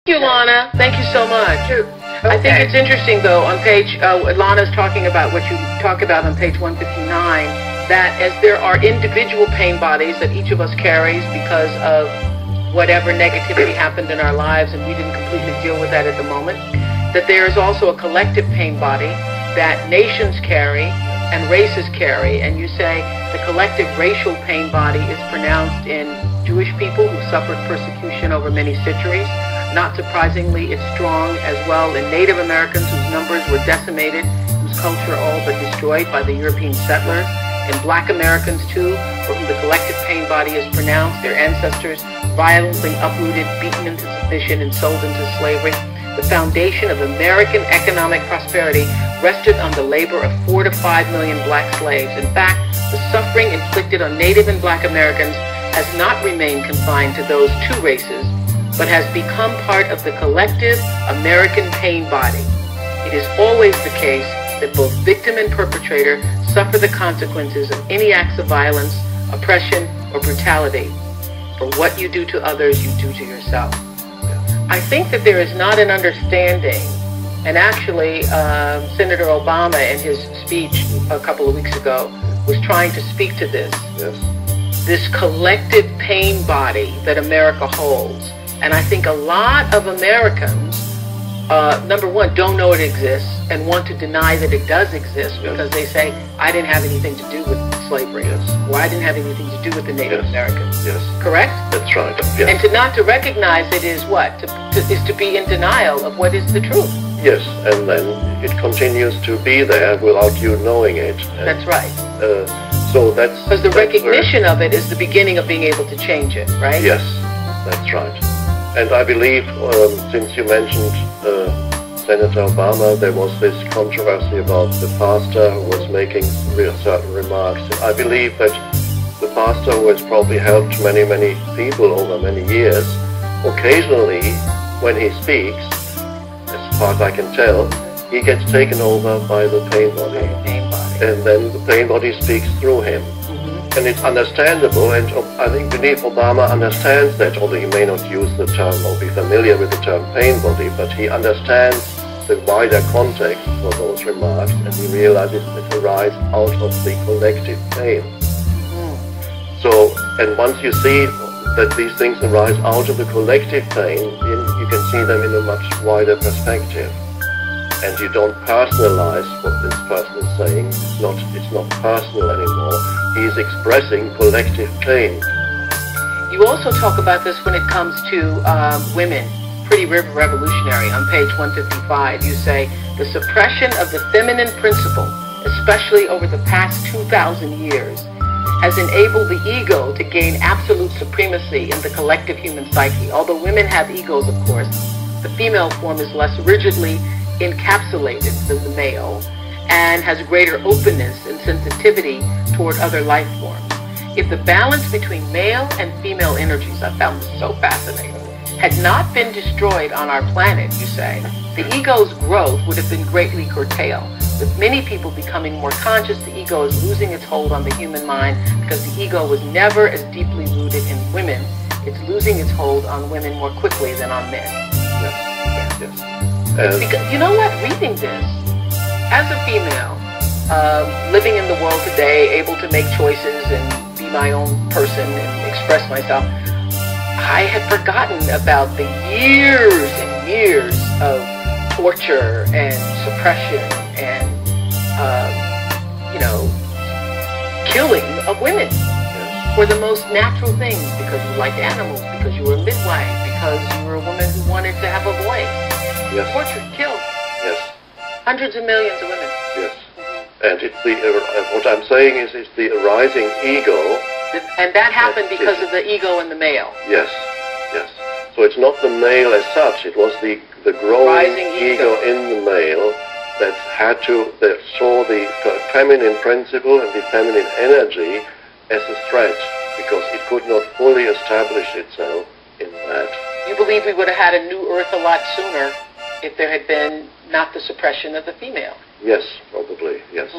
Thank you, Lana. Thank you so much. Okay. I think it's interesting, though, on page, Lana's talking about what you talk about on page 159, that as there are individual pain bodies that each of us carries because of whatever negativity happened in our lives and we didn't completely deal with that at the moment, that there is also a collective pain body that nations carry and races carry. And you say the collective racial pain body is pronounced in Jewish people who suffered persecution over many centuries. Not surprisingly, it's strong as well in Native Americans whose numbers were decimated, whose culture all but destroyed by the European settlers, and Black Americans too, for whom the collective pain body is pronounced, their ancestors violently uprooted, beaten into submission, and sold into slavery. The foundation of American economic prosperity rested on the labor of 4 to 5 million Black slaves. In fact, the suffering inflicted on Native and Black Americans has not remained confined to those two races, but has become part of the collective American pain body. It is always the case that both victim and perpetrator suffer the consequences of any acts of violence, oppression, or brutality. For what you do to others, you do to yourself. I think that there is not an understanding, and actually Senator Obama in his speech a couple of weeks ago was trying to speak to this. Yes. This collective pain body that America holds. And I think a lot of Americans, number one, don't know it exists and want to deny that it does exist because they say, I didn't have anything to do with slavery. Yes. Or I didn't have anything to do with the Native Americans. Yes. Correct? That's right. Yes. And not to recognize it is what? Is to be in denial of what is the truth. Yes, and then it continues to be there without you knowing it. And, that's right. So that's... Because the recognition of it is the beginning of being able to change it, right? Yes, that's right. And I believe, since you mentioned Senator Obama, there was this controversy about the pastor who was making certain remarks. I believe that the pastor who has probably helped many, many people over many years, occasionally, when he speaks, as far as I can tell, he gets taken over by the pain body. And then the pain body speaks through him. And it's understandable, and I believe Obama understands that, although he may not use the term or be familiar with the term pain body, but he understands the wider context for those remarks, and he realizes it arises out of the collective pain. So, and once you see that these things arise out of the collective pain, you can see them in a much wider perspective. And you don't personalize what this person is saying. It's not personal anymore. He's expressing collective pain. You also talk about this when it comes to women. Pretty revolutionary. On page 155, you say, the suppression of the feminine principle, especially over the past 2,000 years, has enabled the ego to gain absolute supremacy in the collective human psyche. Although women have egos, of course, the female form is less rigidly encapsulated than the male and has greater openness and sensitivity toward other life forms. If the balance between male and female energies, I found this so fascinating, had not been destroyed on our planet, you say, the ego's growth would have been greatly curtailed. With many people becoming more conscious, the ego is losing its hold on the human mind because the ego was never as deeply rooted in women. It's losing its hold on women more quickly than on men. Yes. Yes. Because, you know what, reading this, as a female, living in the world today, able to make choices and be my own person and express myself, I had forgotten about the years and years of torture and suppression and, killing of women for the most natural things, because you liked animals, because you were a midwife, because you were a woman who wanted to have a voice. Yes. Tortured, killed. Yes. Hundreds of millions of women. Yes. And it's what I'm saying is it's the arising ego. And that happened because of the ego in the male. Yes. Yes. So it's not the male as such. It was the growing ego in the male that saw the feminine principle and the feminine energy as a threat, because it could not fully establish itself in that. You believe we would have had a new Earth a lot sooner if there had been not the suppression of the female? Yes, probably, yes.